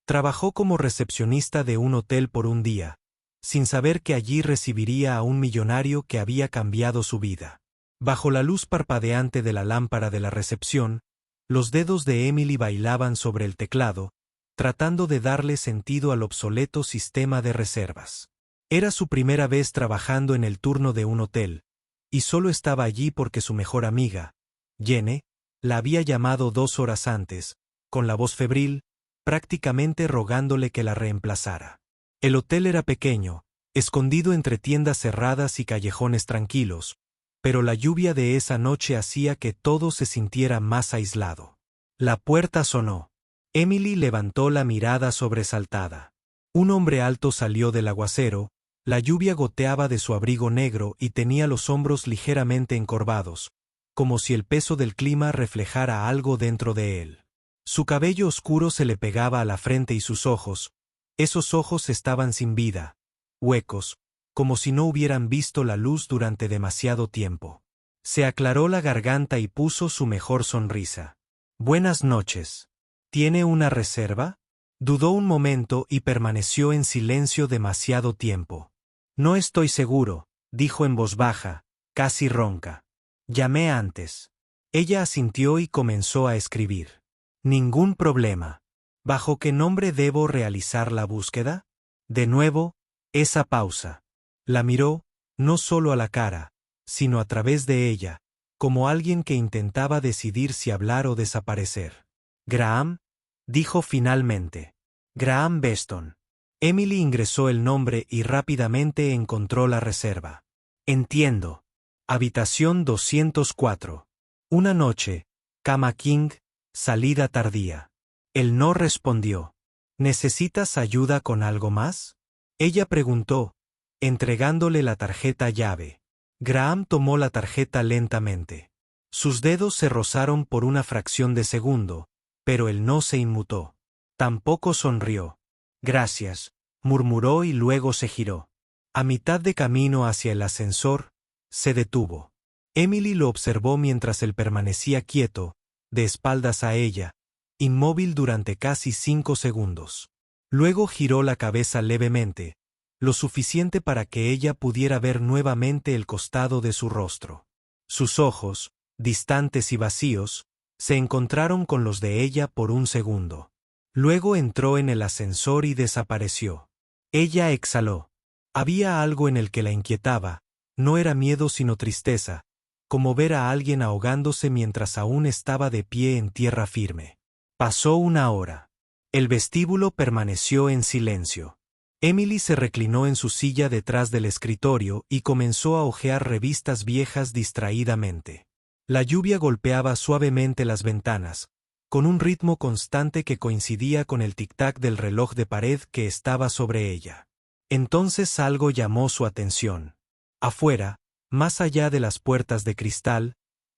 Trabajó como recepcionista de un hotel por un día, sin saber que allí recibiría a un millonario que había cambiado su vida. Bajo la luz parpadeante de la lámpara de la recepción, los dedos de Emily bailaban sobre el teclado, tratando de darle sentido al obsoleto sistema de reservas. Era su primera vez trabajando en el turno de un hotel, y solo estaba allí porque su mejor amiga, Jenny, la había llamado 2 horas antes, con la voz febril, prácticamente rogándole que la reemplazara. El hotel era pequeño, escondido entre tiendas cerradas y callejones tranquilos, pero la lluvia de esa noche hacía que todo se sintiera más aislado. La puerta sonó. Emily levantó la mirada sobresaltada. Un hombre alto salió del aguacero, la lluvia goteaba de su abrigo negro y tenía los hombros ligeramente encorvados, como si el peso del clima reflejara algo dentro de él. Su cabello oscuro se le pegaba a la frente y sus ojos, esos ojos estaban sin vida, huecos, como si no hubieran visto la luz durante demasiado tiempo. Se aclaró la garganta y puso su mejor sonrisa. Buenas noches. ¿Tiene una reserva? Dudó un momento y permaneció en silencio demasiado tiempo. No estoy seguro, dijo en voz baja, casi ronca. Llamé antes. Ella asintió y comenzó a escribir. Ningún problema. ¿Bajo qué nombre debo realizar la búsqueda? De nuevo, esa pausa. La miró, no solo a la cara, sino a través de ella, como alguien que intentaba decidir si hablar o desaparecer. Graham, dijo finalmente. Graham Beston. Emily ingresó el nombre y rápidamente encontró la reserva. Entiendo. Habitación 204. Una noche, cama king, salida tardía. Él no respondió. ¿Necesitas ayuda con algo más? Ella preguntó, entregándole la tarjeta llave. Graham tomó la tarjeta lentamente. Sus dedos se rozaron por una fracción de segundo, pero él no se inmutó. Tampoco sonrió. Gracias, murmuró y luego se giró. A mitad de camino hacia el ascensor, se detuvo. Emily lo observó mientras él permanecía quieto, de espaldas a ella, inmóvil durante casi 5 segundos. Luego giró la cabeza levemente, lo suficiente para que ella pudiera ver nuevamente el costado de su rostro. Sus ojos, distantes y vacíos, se encontraron con los de ella por un segundo. Luego entró en el ascensor y desapareció. Ella exhaló. Había algo en el que la inquietaba, no era miedo sino tristeza, como ver a alguien ahogándose mientras aún estaba de pie en tierra firme. Pasó 1 hora. El vestíbulo permaneció en silencio. Emily se reclinó en su silla detrás del escritorio y comenzó a hojear revistas viejas distraídamente. La lluvia golpeaba suavemente las ventanas, con un ritmo constante que coincidía con el tic-tac del reloj de pared que estaba sobre ella. Entonces algo llamó su atención. Afuera, más allá de las puertas de cristal,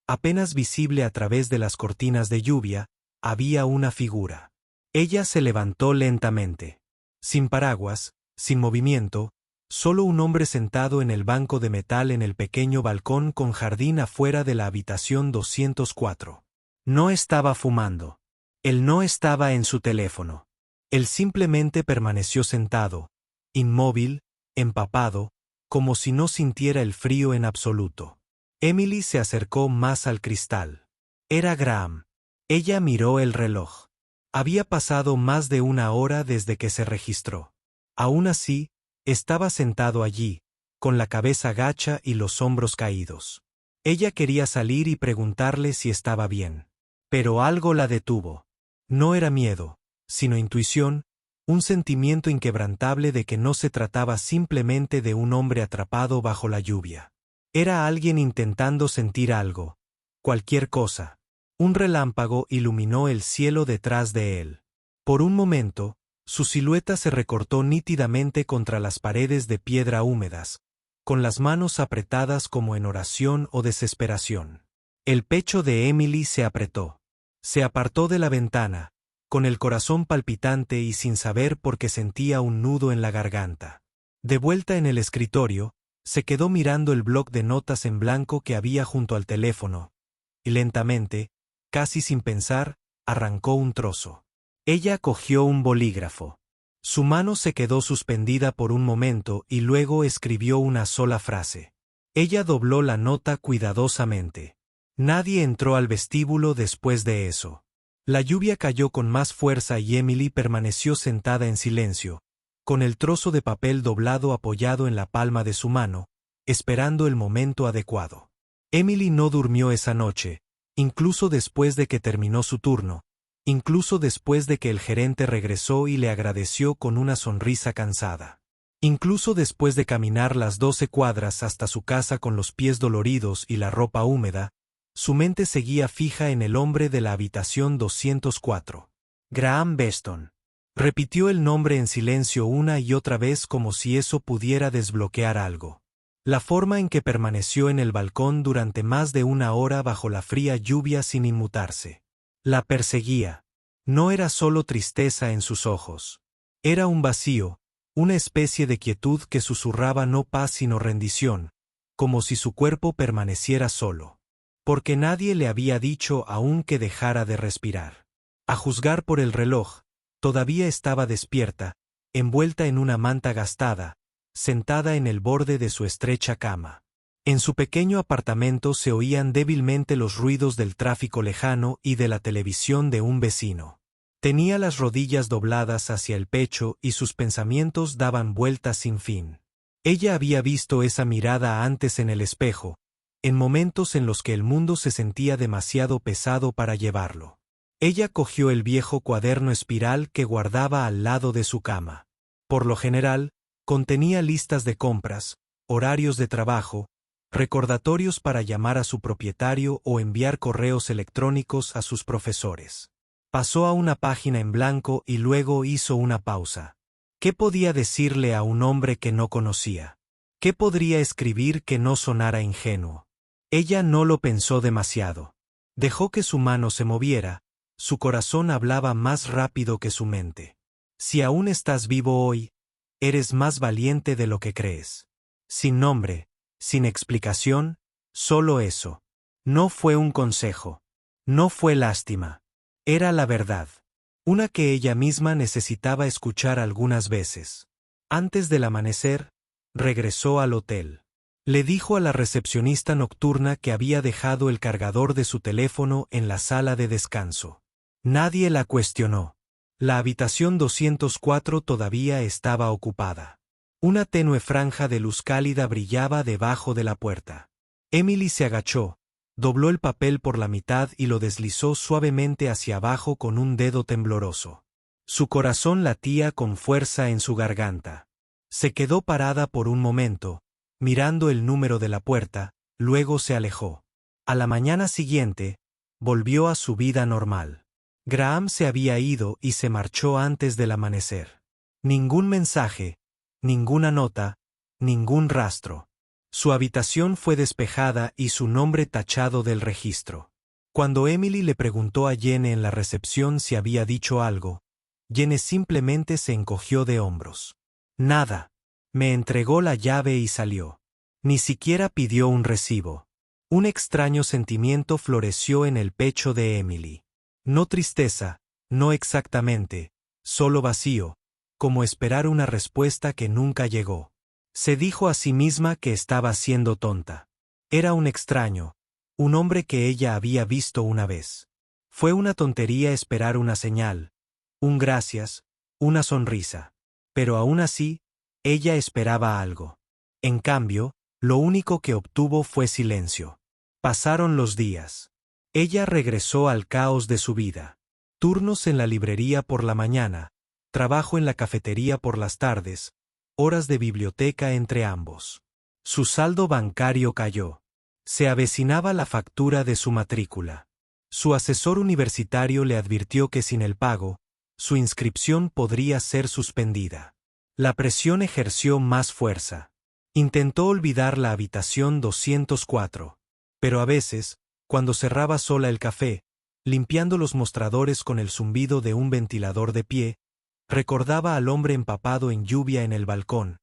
apenas visible a través de las cortinas de lluvia, había una figura. Ella se levantó lentamente. Sin paraguas, sin movimiento, solo un hombre sentado en el banco de metal en el pequeño balcón con jardín afuera de la habitación 204. No estaba fumando. Él no estaba en su teléfono. Él simplemente permaneció sentado, inmóvil, empapado, como si no sintiera el frío en absoluto. Emily se acercó más al cristal. Era Graham. Ella miró el reloj. Había pasado más de 1 hora desde que se registró. Aún así, estaba sentado allí, con la cabeza gacha y los hombros caídos. Ella quería salir y preguntarle si estaba bien. Pero algo la detuvo. No era miedo, sino intuición, un sentimiento inquebrantable de que no se trataba simplemente de un hombre atrapado bajo la lluvia. Era alguien intentando sentir algo, cualquier cosa. Un relámpago iluminó el cielo detrás de él. Por un momento, su silueta se recortó nítidamente contra las paredes de piedra húmedas, con las manos apretadas como en oración o desesperación. El pecho de Emily se apretó. Se apartó de la ventana, con el corazón palpitante y sin saber por qué sentía un nudo en la garganta. De vuelta en el escritorio, se quedó mirando el bloc de notas en blanco que había junto al teléfono, y lentamente, casi sin pensar, arrancó un trozo. Ella cogió un bolígrafo. Su mano se quedó suspendida por un momento y luego escribió una sola frase. Ella dobló la nota cuidadosamente. Nadie entró al vestíbulo después de eso. La lluvia cayó con más fuerza y Emily permaneció sentada en silencio, con el trozo de papel doblado apoyado en la palma de su mano, esperando el momento adecuado. Emily no durmió esa noche, incluso después de que terminó su turno, incluso después de que el gerente regresó y le agradeció con una sonrisa cansada. Incluso después de caminar las 12 cuadras hasta su casa con los pies doloridos y la ropa húmeda, su mente seguía fija en el hombre de la habitación 204. Graham Beston. Repitió el nombre en silencio una y otra vez como si eso pudiera desbloquear algo. La forma en que permaneció en el balcón durante más de una hora bajo la fría lluvia sin inmutarse. La perseguía. No era solo tristeza en sus ojos. Era un vacío, una especie de quietud que susurraba no paz sino rendición, como si su cuerpo permaneciera solo. Porque nadie le había dicho aún que dejara de respirar. A juzgar por el reloj, todavía estaba despierta, envuelta en una manta gastada, sentada en el borde de su estrecha cama. En su pequeño apartamento se oían débilmente los ruidos del tráfico lejano y de la televisión de un vecino. Tenía las rodillas dobladas hacia el pecho y sus pensamientos daban vueltas sin fin. Ella había visto esa mirada antes en el espejo, en momentos en los que el mundo se sentía demasiado pesado para llevarlo. Ella cogió el viejo cuaderno espiral que guardaba al lado de su cama. Por lo general, contenía listas de compras, horarios de trabajo, recordatorios para llamar a su propietario o enviar correos electrónicos a sus profesores. Pasó a una página en blanco y luego hizo una pausa. ¿Qué podía decirle a un hombre que no conocía? ¿Qué podría escribir que no sonara ingenuo? Ella no lo pensó demasiado. Dejó que su mano se moviera, su corazón hablaba más rápido que su mente. Si aún estás vivo hoy, eres más valiente de lo que crees. Sin nombre, sin explicación, solo eso. No fue un consejo. No fue lástima. Era la verdad. Una que ella misma necesitaba escuchar algunas veces. Antes del amanecer, regresó al hotel. Le dijo a la recepcionista nocturna que había dejado el cargador de su teléfono en la sala de descanso. Nadie la cuestionó. La habitación 204 todavía estaba ocupada. Una tenue franja de luz cálida brillaba debajo de la puerta. Emily se agachó, dobló el papel por la mitad y lo deslizó suavemente hacia abajo con un dedo tembloroso. Su corazón latía con fuerza en su garganta. Se quedó parada por un momento, mirando el número de la puerta, luego se alejó. A la mañana siguiente, volvió a su vida normal. Graham se había ido y se marchó antes del amanecer. Ningún mensaje, ninguna nota, ningún rastro. Su habitación fue despejada y su nombre tachado del registro. Cuando Emily le preguntó a Jene en la recepción si había dicho algo, Jene simplemente se encogió de hombros. Nada. Me entregó la llave y salió. Ni siquiera pidió un recibo. Un extraño sentimiento floreció en el pecho de Emily. No tristeza, no exactamente, solo vacío, como esperar una respuesta que nunca llegó. Se dijo a sí misma que estaba siendo tonta. Era un extraño, un hombre que ella había visto una vez. Fue una tontería esperar una señal, un gracias, una sonrisa. Pero aún así, ella esperaba algo. En cambio, lo único que obtuvo fue silencio. Pasaron los días. Ella regresó al caos de su vida. Turnos en la librería por la mañana, trabajo en la cafetería por las tardes, horas de biblioteca entre ambos. Su saldo bancario cayó. Se avecinaba la factura de su matrícula. Su asesor universitario le advirtió que sin el pago, su inscripción podría ser suspendida. La presión ejerció más fuerza. Intentó olvidar la habitación 204. Pero a veces, cuando cerraba sola el café, limpiando los mostradores con el zumbido de un ventilador de pie, recordaba al hombre empapado en lluvia en el balcón,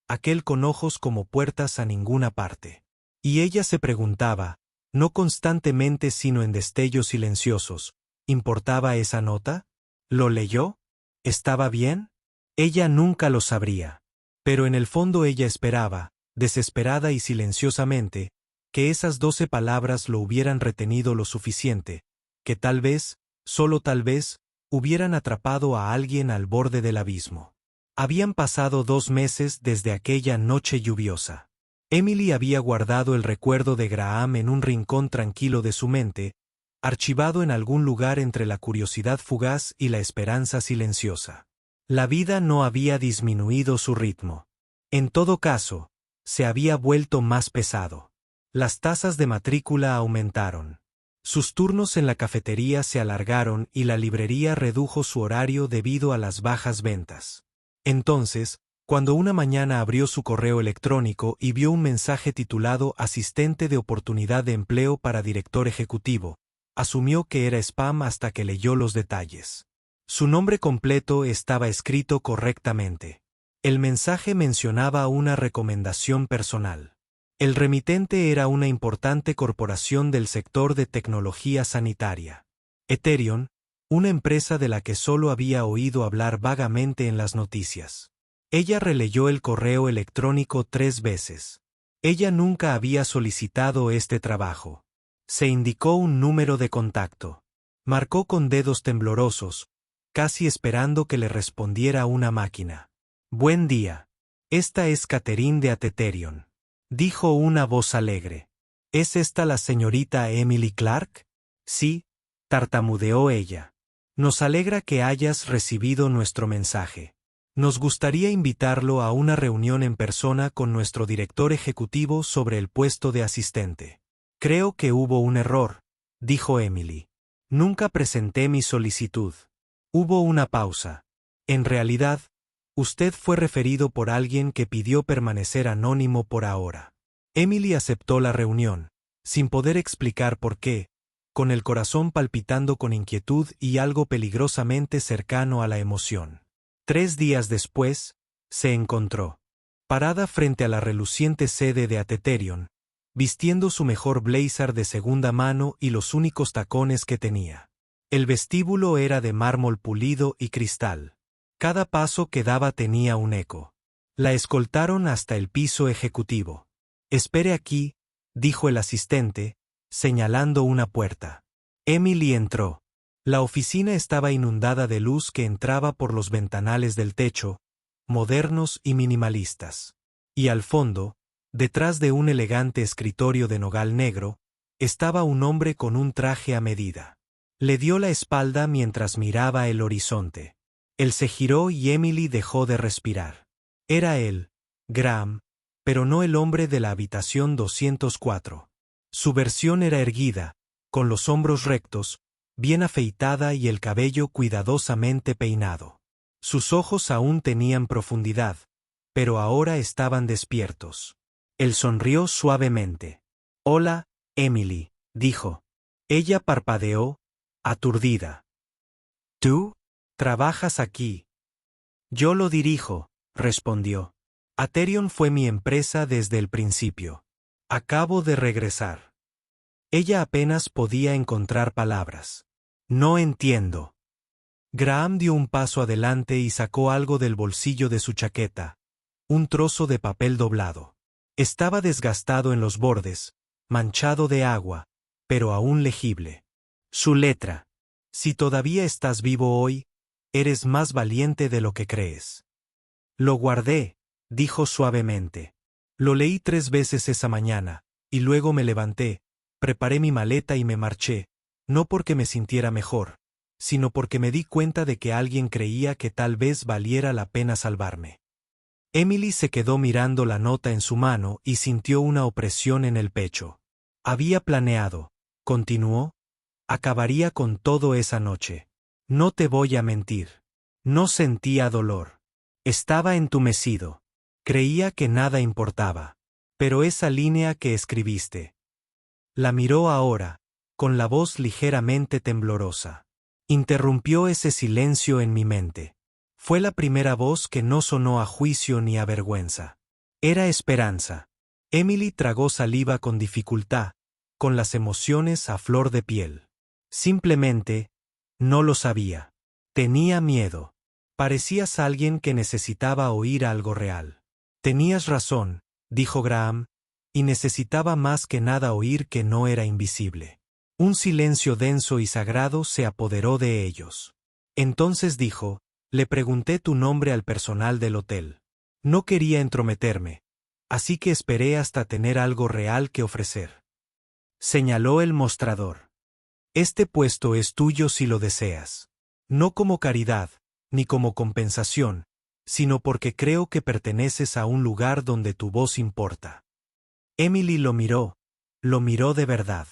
aquel con ojos como puertas a ninguna parte. Y ella se preguntaba, no constantemente sino en destellos silenciosos, ¿importaba esa nota? ¿Lo leyó? ¿Estaba bien? Ella nunca lo sabría. Pero en el fondo ella esperaba, desesperada y silenciosamente, que esas 12 palabras lo hubieran retenido lo suficiente, que tal vez, solo tal vez, hubieran atrapado a alguien al borde del abismo. Habían pasado 2 meses desde aquella noche lluviosa. Emily había guardado el recuerdo de Graham en un rincón tranquilo de su mente, archivado en algún lugar entre la curiosidad fugaz y la esperanza silenciosa. La vida no había disminuido su ritmo. En todo caso, se había vuelto más pesado. Las tasas de matrícula aumentaron. Sus turnos en la cafetería se alargaron y la librería redujo su horario debido a las bajas ventas. Entonces, cuando una mañana abrió su correo electrónico y vio un mensaje titulado Asistente de oportunidad de empleo para director ejecutivo, asumió que era spam hasta que leyó los detalles. Su nombre completo estaba escrito correctamente. El mensaje mencionaba una recomendación personal. El remitente era una importante corporación del sector de tecnología sanitaria. Eterion, una empresa de la que solo había oído hablar vagamente en las noticias. Ella releyó el correo electrónico 3 veces. Ella nunca había solicitado este trabajo. Se indicó un número de contacto. Marcó con dedos temblorosos, casi esperando que le respondiera una máquina. Buen día. Esta es Catherine de Ateterion. Dijo una voz alegre. ¿Es esta la señorita Emily Clark? Sí, tartamudeó ella. Nos alegra que hayas recibido nuestro mensaje. Nos gustaría invitarlo a una reunión en persona con nuestro director ejecutivo sobre el puesto de asistente. Creo que hubo un error, dijo Emily. Nunca presenté mi solicitud. Hubo una pausa. En realidad, usted fue referido por alguien que pidió permanecer anónimo por ahora. Emily aceptó la reunión, sin poder explicar por qué, con el corazón palpitando con inquietud y algo peligrosamente cercano a la emoción. 3 días después, se encontró, parada frente a la reluciente sede de Ateterion, vistiendo su mejor blazer de segunda mano y los únicos tacones que tenía. El vestíbulo era de mármol pulido y cristal. Cada paso que daba tenía un eco. La escoltaron hasta el piso ejecutivo. Espere aquí, dijo el asistente, señalando una puerta. Emily entró. La oficina estaba inundada de luz que entraba por los ventanales del techo, modernos y minimalistas. Y al fondo, detrás de un elegante escritorio de nogal negro, estaba un hombre con un traje a medida. Le dio la espalda mientras miraba el horizonte. Él se giró y Emily dejó de respirar. Era él, Graham, pero no el hombre de la habitación 204. Su versión era erguida, con los hombros rectos, bien afeitada y el cabello cuidadosamente peinado. Sus ojos aún tenían profundidad, pero ahora estaban despiertos. Él sonrió suavemente. Hola, Emily, dijo. Ella parpadeó, aturdida. ¿Tú? ¿Trabajas aquí? Yo lo dirijo, respondió. Aterion fue mi empresa desde el principio. Acabo de regresar. Ella apenas podía encontrar palabras. No entiendo. Graham dio un paso adelante y sacó algo del bolsillo de su chaqueta. Un trozo de papel doblado. Estaba desgastado en los bordes, manchado de agua, pero aún legible. Su letra. Si todavía estás vivo hoy, eres más valiente de lo que crees. Lo guardé, dijo suavemente. Lo leí 3 veces esa mañana, y luego me levanté, preparé mi maleta y me marché, no porque me sintiera mejor, sino porque me di cuenta de que alguien creía que tal vez valiera la pena salvarme. Emily se quedó mirando la nota en su mano y sintió una opresión en el pecho. Había planeado, continuó, acabaría con todo esa noche. No te voy a mentir. No sentía dolor. Estaba entumecido. Creía que nada importaba. Pero esa línea que escribiste. La miró ahora, con la voz ligeramente temblorosa. Interrumpió ese silencio en mi mente. Fue la primera voz que no sonó a juicio ni a vergüenza. Era esperanza. Emily tragó saliva con dificultad, con las emociones a flor de piel. Simplemente, no lo sabía. Tenía miedo. Parecías alguien que necesitaba oír algo real. Tenías razón, dijo Graham, y necesitaba más que nada oír que no era invisible. Un silencio denso y sagrado se apoderó de ellos. Entonces dijo, le pregunté tu nombre al personal del hotel. No quería entrometerme, así que esperé hasta tener algo real que ofrecer. Señaló el mostrador. Este puesto es tuyo si lo deseas. No como caridad, ni como compensación, sino porque creo que perteneces a un lugar donde tu voz importa. Emily lo miró de verdad.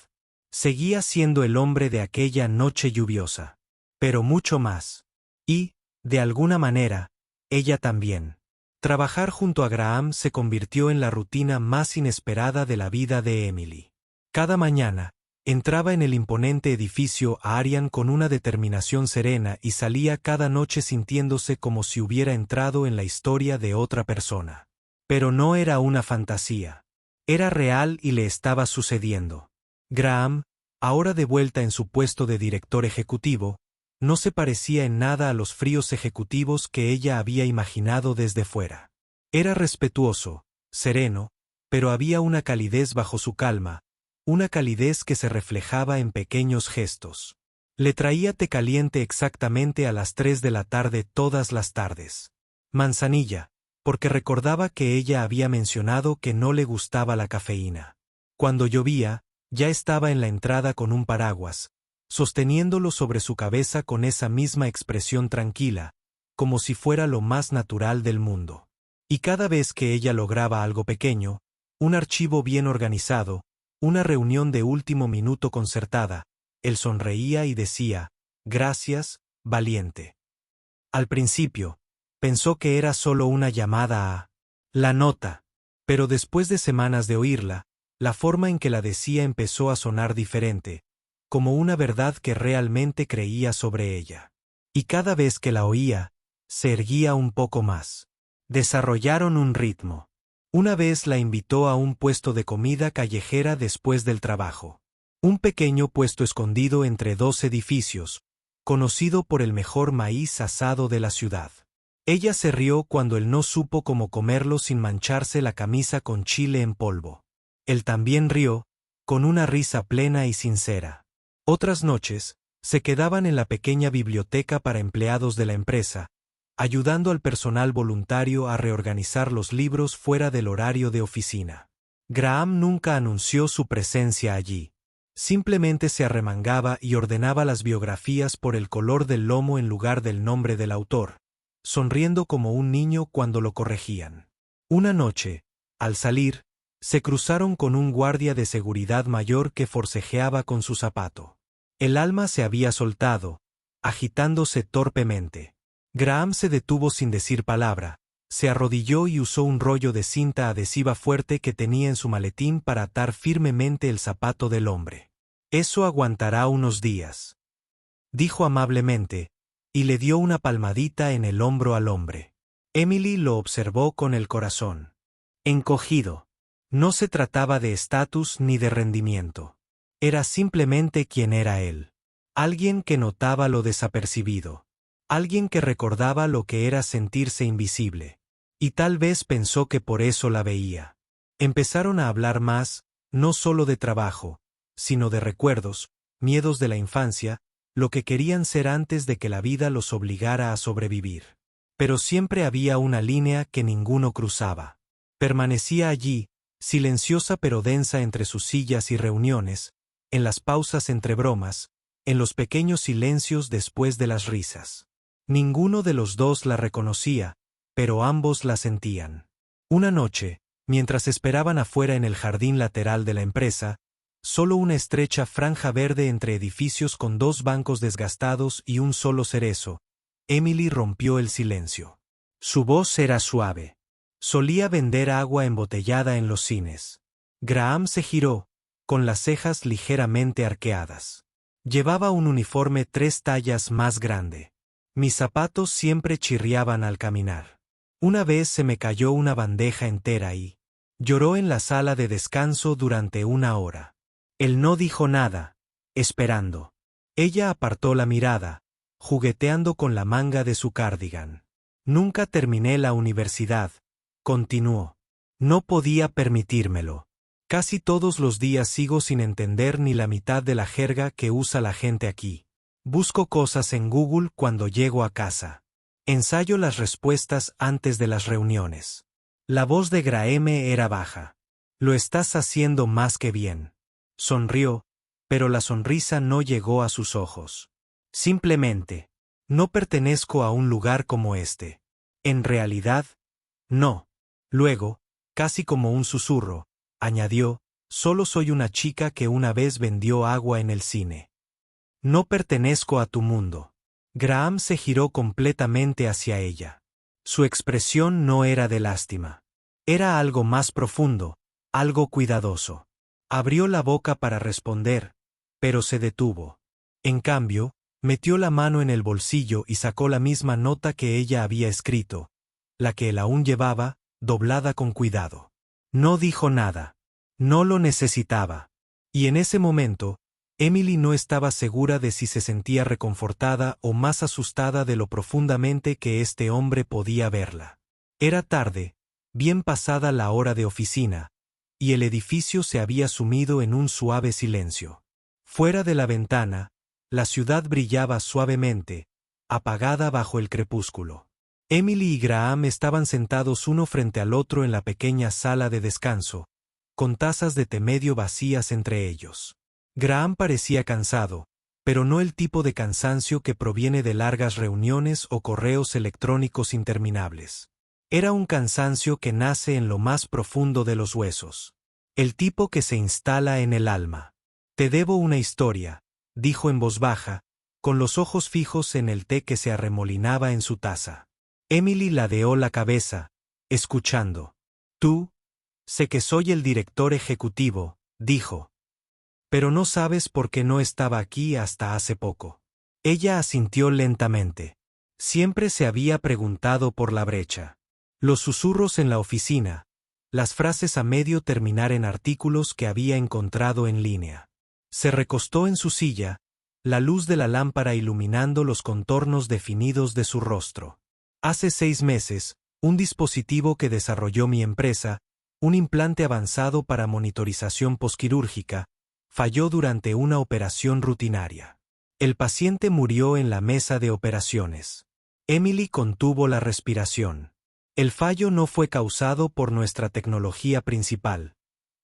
Seguía siendo el hombre de aquella noche lluviosa. Pero mucho más. Y, de alguna manera, ella también. Trabajar junto a Graham se convirtió en la rutina más inesperada de la vida de Emily. Cada mañana, entraba en el imponente edificio Arian con una determinación serena y salía cada noche sintiéndose como si hubiera entrado en la historia de otra persona. Pero no era una fantasía. Era real y le estaba sucediendo. Graham, ahora de vuelta en su puesto de director ejecutivo, no se parecía en nada a los fríos ejecutivos que ella había imaginado desde fuera. Era respetuoso, sereno, pero había una calidez bajo su calma, una calidez que se reflejaba en pequeños gestos. Le traía té caliente exactamente a las 3 de la tarde todas las tardes. Manzanilla, porque recordaba que ella había mencionado que no le gustaba la cafeína. Cuando llovía, ya estaba en la entrada con un paraguas, sosteniéndolo sobre su cabeza con esa misma expresión tranquila, como si fuera lo más natural del mundo. Y cada vez que ella lograba algo pequeño, un archivo bien organizado, una reunión de último minuto concertada, él sonreía y decía, «Gracias, valiente». Al principio, pensó que era solo una llamada a la nota, pero después de semanas de oírla, la forma en que la decía empezó a sonar diferente, como una verdad que realmente creía sobre ella. Y cada vez que la oía, se erguía un poco más. Desarrollaron un ritmo. Una vez la invitó a un puesto de comida callejera después del trabajo. Un pequeño puesto escondido entre 2 edificios, conocido por el mejor maíz asado de la ciudad. Ella se rió cuando él no supo cómo comerlo sin mancharse la camisa con chile en polvo. Él también rió, con una risa plena y sincera. Otras noches, se quedaban en la pequeña biblioteca para empleados de la empresa, ayudando al personal voluntario a reorganizar los libros fuera del horario de oficina. Graham nunca anunció su presencia allí. Simplemente se arremangaba y ordenaba las biografías por el color del lomo en lugar del nombre del autor, sonriendo como un niño cuando lo corregían. Una noche, al salir, se cruzaron con un guardia de seguridad mayor que forcejeaba con su zapato. El alma se había soltado, agitándose torpemente. Graham se detuvo sin decir palabra, se arrodilló y usó un rollo de cinta adhesiva fuerte que tenía en su maletín para atar firmemente el zapato del hombre. «Eso aguantará unos días», dijo amablemente, y le dio una palmadita en el hombro al hombre. Emily lo observó con el corazón encogido. No se trataba de estatus ni de rendimiento. Era simplemente quien era él. Alguien que notaba lo desapercibido. Alguien que recordaba lo que era sentirse invisible. Y tal vez pensó que por eso la veía. Empezaron a hablar más, no solo de trabajo, sino de recuerdos, miedos de la infancia, lo que querían ser antes de que la vida los obligara a sobrevivir. Pero siempre había una línea que ninguno cruzaba. Permanecía allí, silenciosa pero densa entre sus sillas y reuniones, en las pausas entre bromas, en los pequeños silencios después de las risas. Ninguno de los dos la reconocía, pero ambos la sentían. Una noche, mientras esperaban afuera en el jardín lateral de la empresa, solo una estrecha franja verde entre edificios con 2 bancos desgastados y un solo cerezo, Emily rompió el silencio. Su voz era suave. Solía vender agua embotellada en los cines. Graham se giró, con las cejas ligeramente arqueadas. Llevaba un uniforme 3 tallas más grande. Mis zapatos siempre chirriaban al caminar. Una vez se me cayó una bandeja entera y lloró en la sala de descanso durante 1 hora. Él no dijo nada, esperando. Ella apartó la mirada, jugueteando con la manga de su cardigan. Nunca terminé la universidad, continuó. No podía permitírmelo. Casi todos los días sigo sin entender ni la mitad de la jerga que usa la gente aquí. Busco cosas en Google cuando llego a casa. Ensayo las respuestas antes de las reuniones. La voz de Graham era baja. Lo estás haciendo más que bien. Sonrió, pero la sonrisa no llegó a sus ojos. Simplemente, no pertenezco a un lugar como este. En realidad, no. Luego, casi como un susurro, añadió, solo soy una chica que una vez vendió agua en el cine. No pertenezco a tu mundo. Graham se giró completamente hacia ella. Su expresión no era de lástima. Era algo más profundo, algo cuidadoso. Abrió la boca para responder, pero se detuvo. En cambio, metió la mano en el bolsillo y sacó la misma nota que ella había escrito, la que él aún llevaba, doblada con cuidado. No dijo nada. No lo necesitaba. Y en ese momento, Emily no estaba segura de si se sentía reconfortada o más asustada de lo profundamente que este hombre podía verla. Era tarde, bien pasada la hora de oficina, y el edificio se había sumido en un suave silencio. Fuera de la ventana, la ciudad brillaba suavemente, apagada bajo el crepúsculo. Emily y Graham estaban sentados uno frente al otro en la pequeña sala de descanso, con tazas de té medio vacías entre ellos. Graham parecía cansado, pero no el tipo de cansancio que proviene de largas reuniones o correos electrónicos interminables. Era un cansancio que nace en lo más profundo de los huesos. El tipo que se instala en el alma. Te debo una historia, dijo en voz baja, con los ojos fijos en el té que se arremolinaba en su taza. Emily ladeó la cabeza, escuchando. Tú, sé que soy el director ejecutivo, dijo. Pero no sabes por qué no estaba aquí hasta hace poco. Ella asintió lentamente. Siempre se había preguntado por la brecha. Los susurros en la oficina, las frases a medio terminar en artículos que había encontrado en línea. Se recostó en su silla, la luz de la lámpara iluminando los contornos definidos de su rostro. Hace 6 meses, un dispositivo que desarrolló mi empresa, un implante avanzado para monitorización posquirúrgica, falló durante una operación rutinaria. El paciente murió en la mesa de operaciones. Emily contuvo la respiración. El fallo no fue causado por nuestra tecnología principal,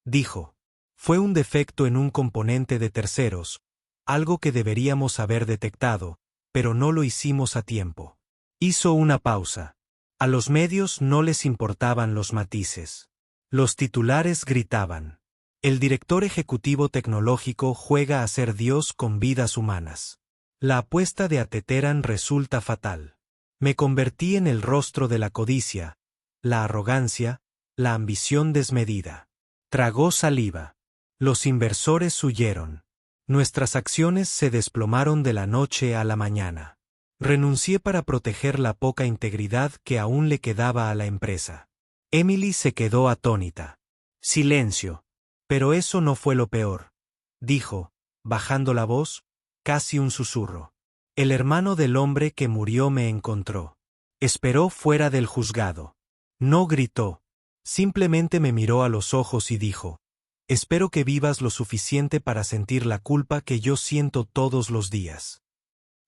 dijo. Fue un defecto en un componente de terceros, algo que deberíamos haber detectado, pero no lo hicimos a tiempo. Hizo una pausa. A los medios no les importaban los matices. Los titulares gritaban. El director ejecutivo tecnológico juega a ser Dios con vidas humanas. La apuesta de Ateteran resulta fatal. Me convertí en el rostro de la codicia, la arrogancia, la ambición desmedida. Tragó saliva. Los inversores huyeron. Nuestras acciones se desplomaron de la noche a la mañana. Renuncié para proteger la poca integridad que aún le quedaba a la empresa. Emily se quedó atónita. Silencio. Pero eso no fue lo peor, dijo, bajando la voz, casi un susurro. El hermano del hombre que murió me encontró. Esperó fuera del juzgado. No gritó. Simplemente me miró a los ojos y dijo, espero que vivas lo suficiente para sentir la culpa que yo siento todos los días.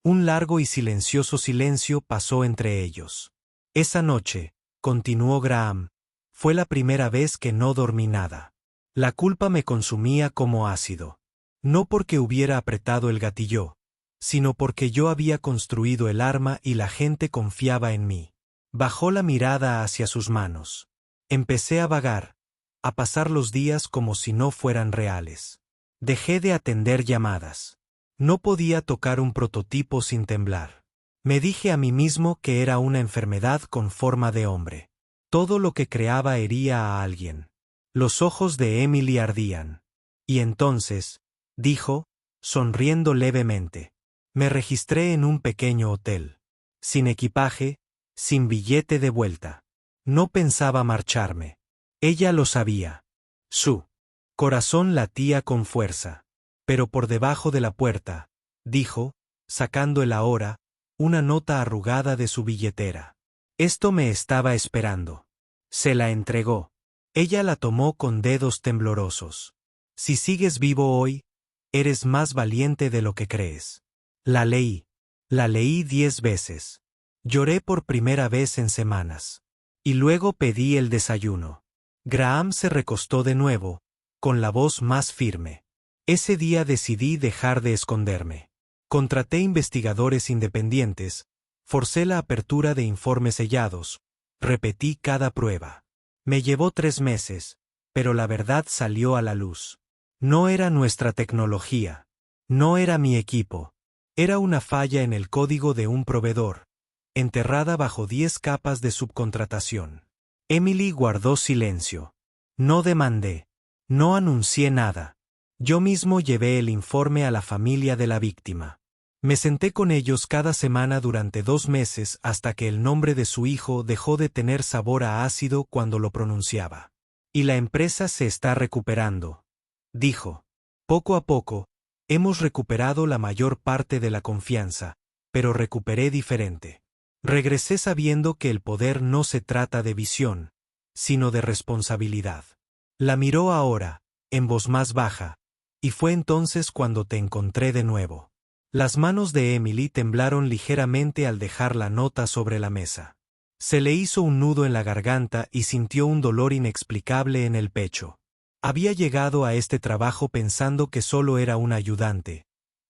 Un largo y silencioso silencio pasó entre ellos. Esa noche, continuó Graham, fue la primera vez que no dormí nada. La culpa me consumía como ácido. No porque hubiera apretado el gatillo, sino porque yo había construido el arma y la gente confiaba en mí. Bajó la mirada hacia sus manos. Empecé a vagar, a pasar los días como si no fueran reales. Dejé de atender llamadas. No podía tocar un prototipo sin temblar. Me dije a mí mismo que era una enfermedad con forma de hombre. Todo lo que creaba hería a alguien. Los ojos de Emily ardían. Y entonces, dijo, sonriendo levemente, me registré en un pequeño hotel. Sin equipaje, sin billete de vuelta. No pensaba marcharme. Ella lo sabía. Su corazón latía con fuerza. Pero por debajo de la puerta, dijo, sacando el ahora, una nota arrugada de su billetera. Esto me estaba esperando. Se la entregó. Ella la tomó con dedos temblorosos. Si sigues vivo hoy, eres más valiente de lo que crees. La leí. La leí 10 veces. Lloré por primera vez en semanas. Y luego pedí el desayuno. Graham se recostó de nuevo, con la voz más firme. Ese día decidí dejar de esconderme. Contraté investigadores independientes, forcé la apertura de informes sellados, repetí cada prueba. Me llevó 3 meses, pero la verdad salió a la luz. No era nuestra tecnología. No era mi equipo. Era una falla en el código de un proveedor, enterrada bajo 10 capas de subcontratación. Emily guardó silencio. No demandé. No anuncié nada. Yo mismo llevé el informe a la familia de la víctima. Me senté con ellos cada semana durante 2 meses hasta que el nombre de su hijo dejó de tener sabor a ácido cuando lo pronunciaba. Y la empresa se está recuperando, dijo. Poco a poco, hemos recuperado la mayor parte de la confianza, pero recuperé diferente. Regresé sabiendo que el poder no se trata de visión, sino de responsabilidad. La miró ahora, en voz más baja, y fue entonces cuando te encontré de nuevo. Las manos de Emily temblaron ligeramente al dejar la nota sobre la mesa. Se le hizo un nudo en la garganta y sintió un dolor inexplicable en el pecho. Había llegado a este trabajo pensando que solo era una ayudante,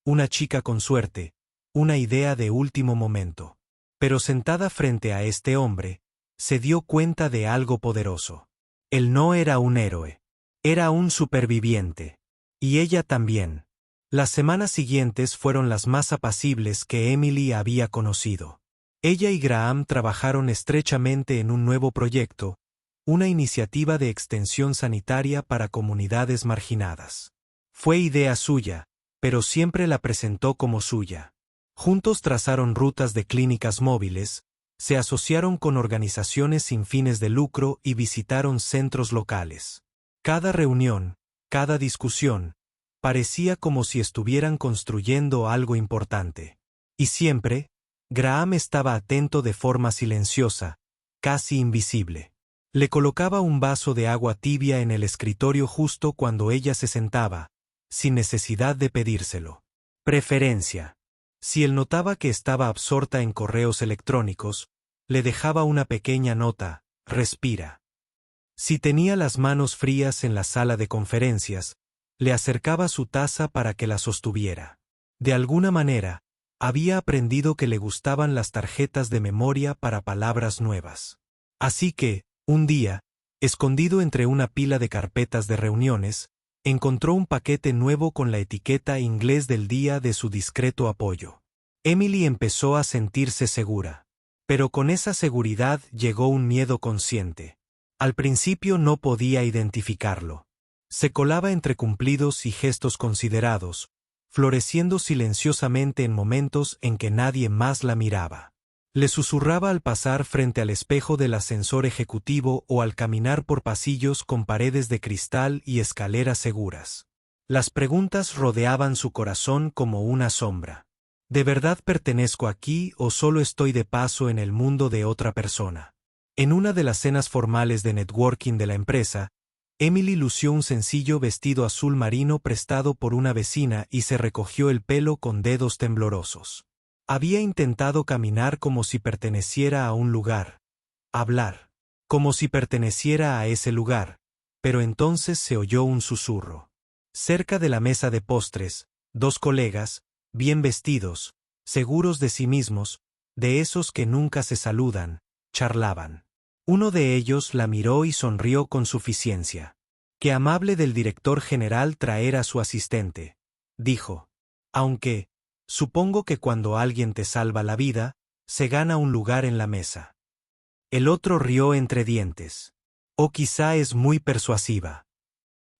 una chica con suerte, una idea de último momento. Pero sentada frente a este hombre, se dio cuenta de algo poderoso. Él no era un héroe. Era un superviviente. Y ella también. Las semanas siguientes fueron las más apacibles que Emily había conocido. Ella y Graham trabajaron estrechamente en un nuevo proyecto, una iniciativa de extensión sanitaria para comunidades marginadas. Fue idea suya, pero siempre la presentó como suya. Juntos trazaron rutas de clínicas móviles, se asociaron con organizaciones sin fines de lucro y visitaron centros locales. Cada reunión, cada discusión, parecía como si estuvieran construyendo algo importante. Y siempre, Graham estaba atento de forma silenciosa, casi invisible. Le colocaba un vaso de agua tibia en el escritorio justo cuando ella se sentaba, sin necesidad de pedírselo. Preferencia. Si él notaba que estaba absorta en correos electrónicos, le dejaba una pequeña nota: respira. Si tenía las manos frías en la sala de conferencias, le acercaba su taza para que la sostuviera. De alguna manera, había aprendido que le gustaban las tarjetas de memoria para palabras nuevas. Así que, un día, escondido entre una pila de carpetas de reuniones, encontró un paquete nuevo con la etiqueta inglés del día de su discreto apoyo. Emily empezó a sentirse segura. Pero con esa seguridad llegó un miedo consciente. Al principio no podía identificarlo. Se colaba entre cumplidos y gestos considerados, floreciendo silenciosamente en momentos en que nadie más la miraba. Le susurraba al pasar frente al espejo del ascensor ejecutivo o al caminar por pasillos con paredes de cristal y escaleras seguras. Las preguntas rodeaban su corazón como una sombra. ¿De verdad pertenezco aquí o solo estoy de paso en el mundo de otra persona? En una de las cenas formales de networking de la empresa, Emily lució un sencillo vestido azul marino prestado por una vecina y se recogió el pelo con dedos temblorosos. Había intentado caminar como si perteneciera a un lugar, hablar, como si perteneciera a ese lugar, pero entonces se oyó un susurro. Cerca de la mesa de postres, 2 colegas, bien vestidos, seguros de sí mismos, de esos que nunca se saludan, charlaban. Uno de ellos la miró y sonrió con suficiencia. «Qué amable del director general traer a su asistente», dijo. «Aunque, supongo que cuando alguien te salva la vida, se gana un lugar en la mesa». El otro rió entre dientes. «O quizá es muy persuasiva».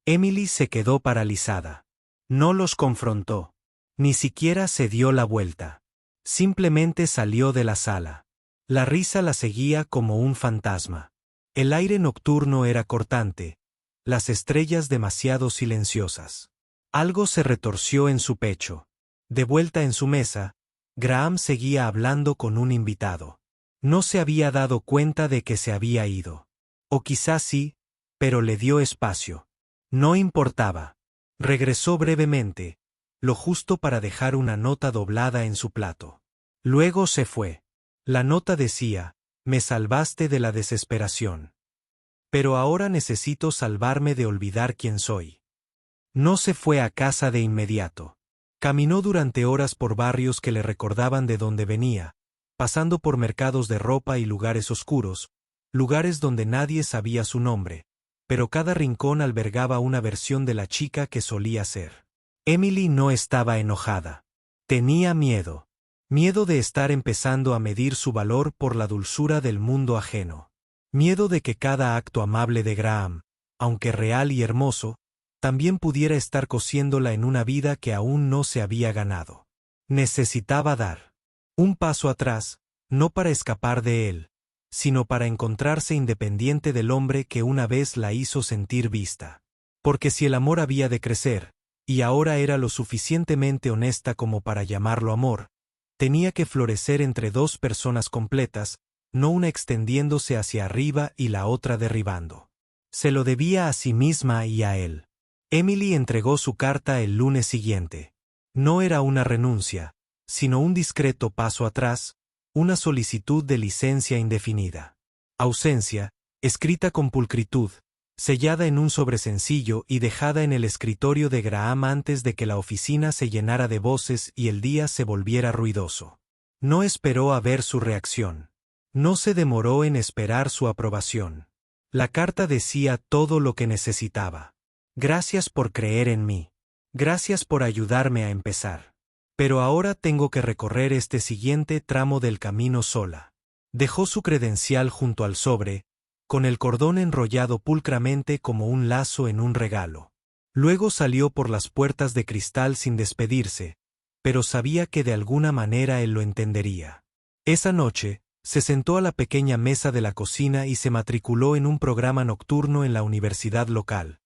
Emily se quedó paralizada. No los confrontó. Ni siquiera se dio la vuelta. Simplemente salió de la sala. La risa la seguía como un fantasma. El aire nocturno era cortante, las estrellas demasiado silenciosas. Algo se retorció en su pecho. De vuelta en su mesa, Graham seguía hablando con un invitado. No se había dado cuenta de que se había ido. O quizás sí, pero le dio espacio. No importaba. Regresó brevemente, lo justo para dejar una nota doblada en su plato. Luego se fue. La nota decía: «Me salvaste de la desesperación. Pero ahora necesito salvarme de olvidar quién soy». No se fue a casa de inmediato. Caminó durante horas por barrios que le recordaban de dónde venía, pasando por mercados de ropa y lugares oscuros, lugares donde nadie sabía su nombre, pero cada rincón albergaba una versión de la chica que solía ser. Emily no estaba enojada. Tenía miedo. Miedo de estar empezando a medir su valor por la dulzura del mundo ajeno. Miedo de que cada acto amable de Graham, aunque real y hermoso, también pudiera estar cosiéndola en una vida que aún no se había ganado. Necesitaba dar un paso atrás, no para escapar de él, sino para encontrarse independiente del hombre que una vez la hizo sentir vista. Porque si el amor había de crecer, y ahora era lo suficientemente honesta como para llamarlo amor, tenía que florecer entre dos personas completas, no una extendiéndose hacia arriba y la otra derribando. Se lo debía a sí misma y a él. Emily entregó su carta el lunes siguiente. No era una renuncia, sino un discreto paso atrás, una solicitud de licencia indefinida. Ausencia, escrita con pulcritud, sellada en un sobresencillo y dejada en el escritorio de Graham antes de que la oficina se llenara de voces y el día se volviera ruidoso. No esperó a ver su reacción. No se demoró en esperar su aprobación. La carta decía todo lo que necesitaba. Gracias por creer en mí. Gracias por ayudarme a empezar. Pero ahora tengo que recorrer este siguiente tramo del camino sola. Dejó su credencial junto al sobre, con el cordón enrollado pulcramente como un lazo en un regalo. Luego salió por las puertas de cristal sin despedirse, pero sabía que de alguna manera él lo entendería. Esa noche, se sentó a la pequeña mesa de la cocina y se matriculó en un programa nocturno en la universidad local.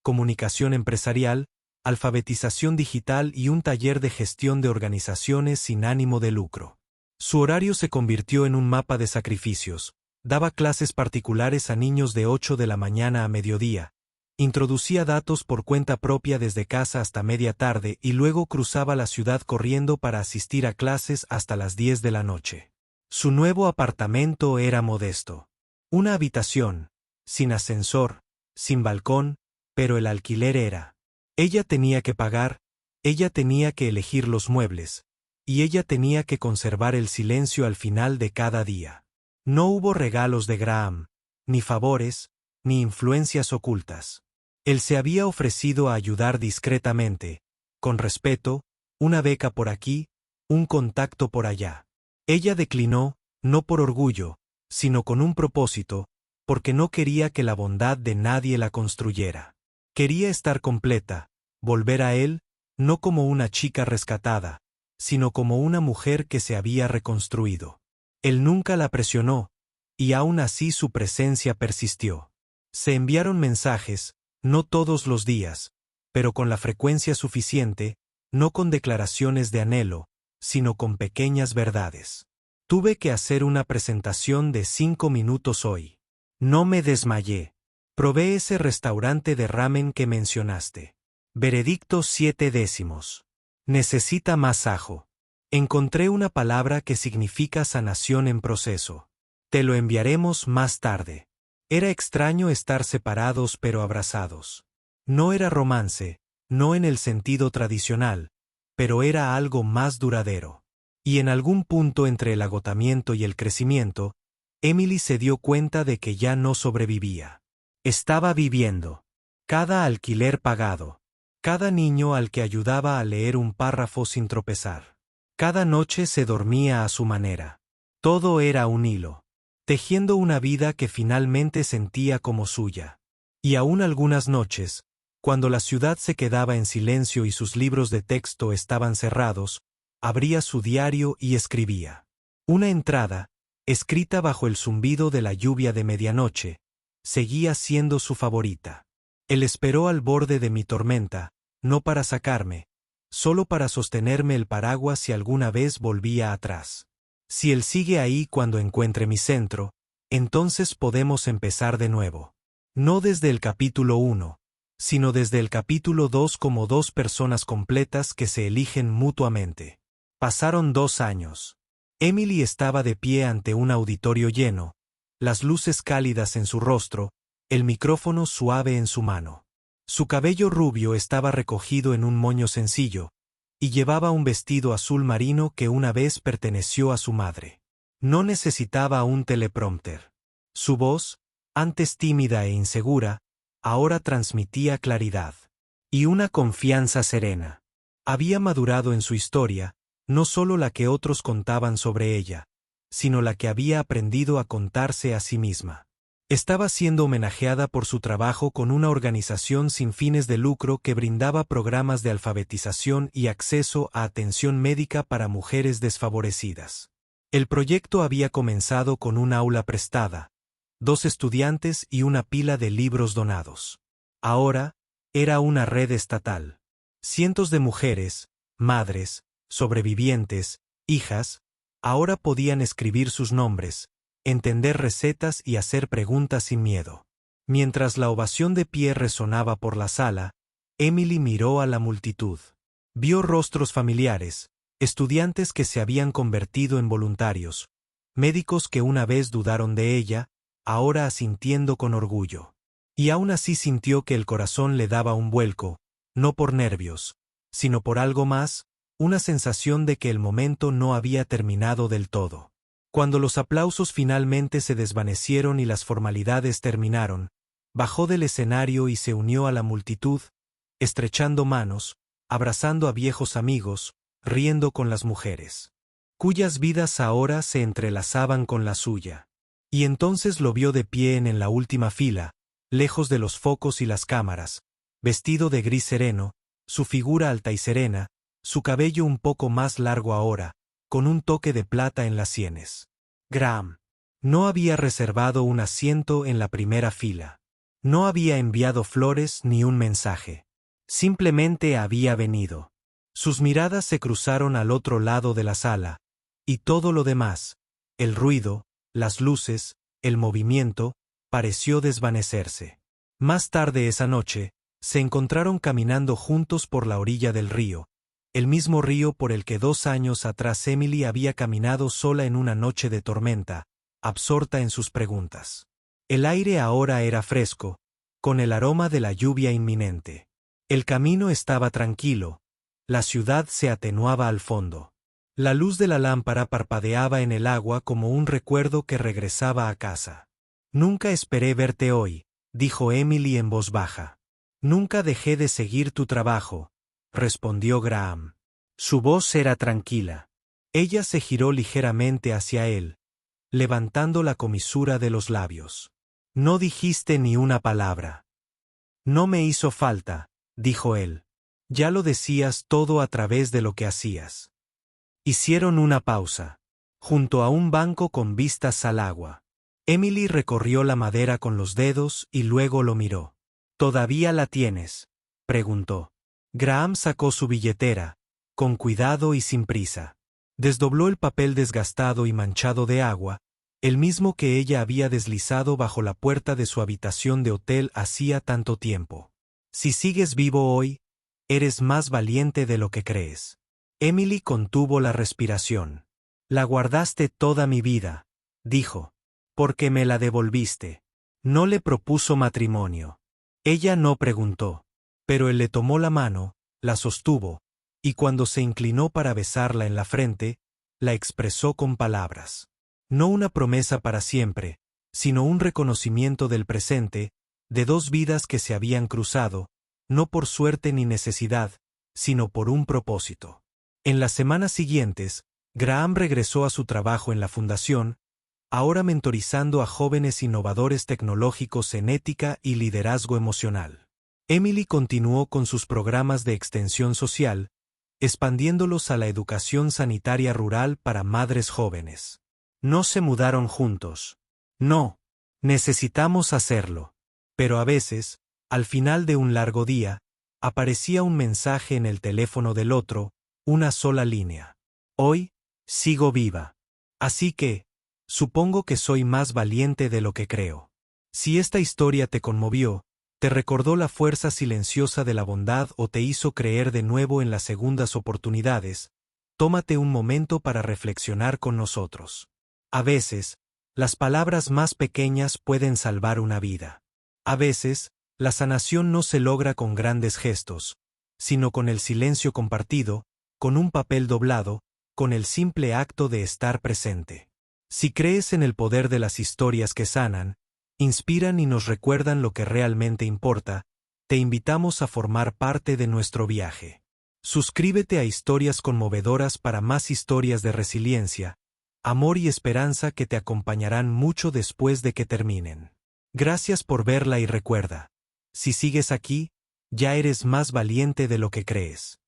Comunicación empresarial, alfabetización digital y un taller de gestión de organizaciones sin ánimo de lucro. Su horario se convirtió en un mapa de sacrificios. Daba clases particulares a niños de 8 de la mañana a mediodía, introducía datos por cuenta propia desde casa hasta media tarde y luego cruzaba la ciudad corriendo para asistir a clases hasta las 10 de la noche. Su nuevo apartamento era modesto. Una habitación, sin ascensor, sin balcón, pero el alquiler era. Ella tenía que pagar, ella tenía que elegir los muebles, y ella tenía que conservar el silencio al final de cada día. No hubo regalos de Graham, ni favores, ni influencias ocultas. Él se había ofrecido a ayudar discretamente, con respeto, una beca por aquí, un contacto por allá. Ella declinó, no por orgullo, sino con un propósito, porque no quería que la bondad de nadie la construyera. Quería estar completa, volver a él, no como una chica rescatada, sino como una mujer que se había reconstruido. Él nunca la presionó, y aún así su presencia persistió. Se enviaron mensajes, no todos los días, pero con la frecuencia suficiente, no con declaraciones de anhelo, sino con pequeñas verdades. Tuve que hacer una presentación de 5 minutos hoy. No me desmayé. Probé ese restaurante de ramen que mencionaste. Veredicto 7 décimos. Necesita más ajo. Encontré una palabra que significa sanación en proceso. Te lo enviaremos más tarde. Era extraño estar separados pero abrazados. No era romance, no en el sentido tradicional, pero era algo más duradero. Y en algún punto entre el agotamiento y el crecimiento, Emily se dio cuenta de que ya no sobrevivía. Estaba viviendo. Cada alquiler pagado. Cada niño al que ayudaba a leer un párrafo sin tropezar. Cada noche se dormía a su manera. Todo era un hilo. Tejiendo una vida que finalmente sentía como suya. Y aún algunas noches, cuando la ciudad se quedaba en silencio y sus libros de texto estaban cerrados, abría su diario y escribía. Una entrada, escrita bajo el zumbido de la lluvia de medianoche, seguía siendo su favorita. Él esperó al borde de mi tormenta, no para sacarme, solo para sostenerme el paraguas si alguna vez volvía atrás. Si él sigue ahí cuando encuentre mi centro, entonces podemos empezar de nuevo. No desde el capítulo 1, sino desde el capítulo 2 como dos personas completas que se eligen mutuamente. Pasaron 2 años. Emily estaba de pie ante un auditorio lleno, las luces cálidas en su rostro, el micrófono suave en su mano. Su cabello rubio estaba recogido en un moño sencillo, y llevaba un vestido azul marino que una vez perteneció a su madre. No necesitaba un teleprompter. Su voz, antes tímida e insegura, ahora transmitía claridad y una confianza serena. Había madurado en su historia, no solo la que otros contaban sobre ella, sino la que había aprendido a contarse a sí misma. Estaba siendo homenajeada por su trabajo con una organización sin fines de lucro que brindaba programas de alfabetización y acceso a atención médica para mujeres desfavorecidas. El proyecto había comenzado con un aula prestada, 2 estudiantes y una pila de libros donados. Ahora, era una red estatal. Cientos de mujeres, madres, sobrevivientes, hijas, ahora podían escribir sus nombres, entender recetas y hacer preguntas sin miedo. Mientras la ovación de pie resonaba por la sala, Emily miró a la multitud. Vio rostros familiares, estudiantes que se habían convertido en voluntarios, médicos que una vez dudaron de ella, ahora asintiendo con orgullo. Y aún así sintió que el corazón le daba un vuelco, no por nervios, sino por algo más, una sensación de que el momento no había terminado del todo. Cuando los aplausos finalmente se desvanecieron y las formalidades terminaron, bajó del escenario y se unió a la multitud, estrechando manos, abrazando a viejos amigos, riendo con las mujeres, cuyas vidas ahora se entrelazaban con la suya. Y entonces lo vio de pie en la última fila, lejos de los focos y las cámaras, vestido de gris sereno, su figura alta y serena, su cabello un poco más largo ahora, con un toque de plata en las sienes. Graham. No había reservado un asiento en la primera fila. No había enviado flores ni un mensaje. Simplemente había venido. Sus miradas se cruzaron al otro lado de la sala, y todo lo demás, el ruido, las luces, el movimiento, pareció desvanecerse. Más tarde esa noche, se encontraron caminando juntos por la orilla del río, el mismo río por el que 2 años atrás Emily había caminado sola en una noche de tormenta, absorta en sus preguntas. El aire ahora era fresco, con el aroma de la lluvia inminente. El camino estaba tranquilo, la ciudad se atenuaba al fondo. La luz de la lámpara parpadeaba en el agua como un recuerdo que regresaba a casa. Nunca esperé verte hoy, dijo Emily en voz baja. Nunca dejé de seguir tu trabajo, respondió Graham. Su voz era tranquila. Ella se giró ligeramente hacia él, levantando la comisura de los labios. No dijiste ni una palabra. No me hizo falta, dijo él. Ya lo decías todo a través de lo que hacías. Hicieron una pausa, junto a un banco con vistas al agua. Emily recorrió la madera con los dedos y luego lo miró. ¿Todavía la tienes?, preguntó. Graham sacó su billetera, con cuidado y sin prisa. Desdobló el papel desgastado y manchado de agua, el mismo que ella había deslizado bajo la puerta de su habitación de hotel hacía tanto tiempo. Si sigues vivo hoy, eres más valiente de lo que crees. Emily contuvo la respiración. La guardaste toda mi vida, dijo, porque me la devolviste. No le propuso matrimonio. Ella no preguntó, pero él le tomó la mano, la sostuvo, y cuando se inclinó para besarla en la frente, la expresó con palabras. No una promesa para siempre, sino un reconocimiento del presente, de 2 vidas que se habían cruzado, no por suerte ni necesidad, sino por un propósito. En las semanas siguientes, Graham regresó a su trabajo en la fundación, ahora mentorizando a jóvenes innovadores tecnológicos en ética y liderazgo emocional. Emily continuó con sus programas de extensión social, expandiéndolos a la educación sanitaria rural para madres jóvenes. No se mudaron juntos. No, necesitamos hacerlo. Pero a veces, al final de un largo día, Aparecía un mensaje en el teléfono del otro, una sola línea. Hoy, sigo viva. Así que, supongo que soy más valiente de lo que creo. Si esta historia te conmovió, te recordó la fuerza silenciosa de la bondad o te hizo creer de nuevo en las segundas oportunidades, tómate un momento para reflexionar con nosotros. A veces, las palabras más pequeñas pueden salvar una vida. A veces, la sanación no se logra con grandes gestos, sino con el silencio compartido, con un papel doblado, con el simple acto de estar presente. Si crees en el poder de las historias que sanan, inspiran y nos recuerdan lo que realmente importa, te invitamos a formar parte de nuestro viaje. Suscríbete a Historias Conmovedoras para más historias de resiliencia, amor y esperanza que te acompañarán mucho después de que terminen. Gracias por verla y recuerda, si sigues aquí, ya eres más valiente de lo que crees.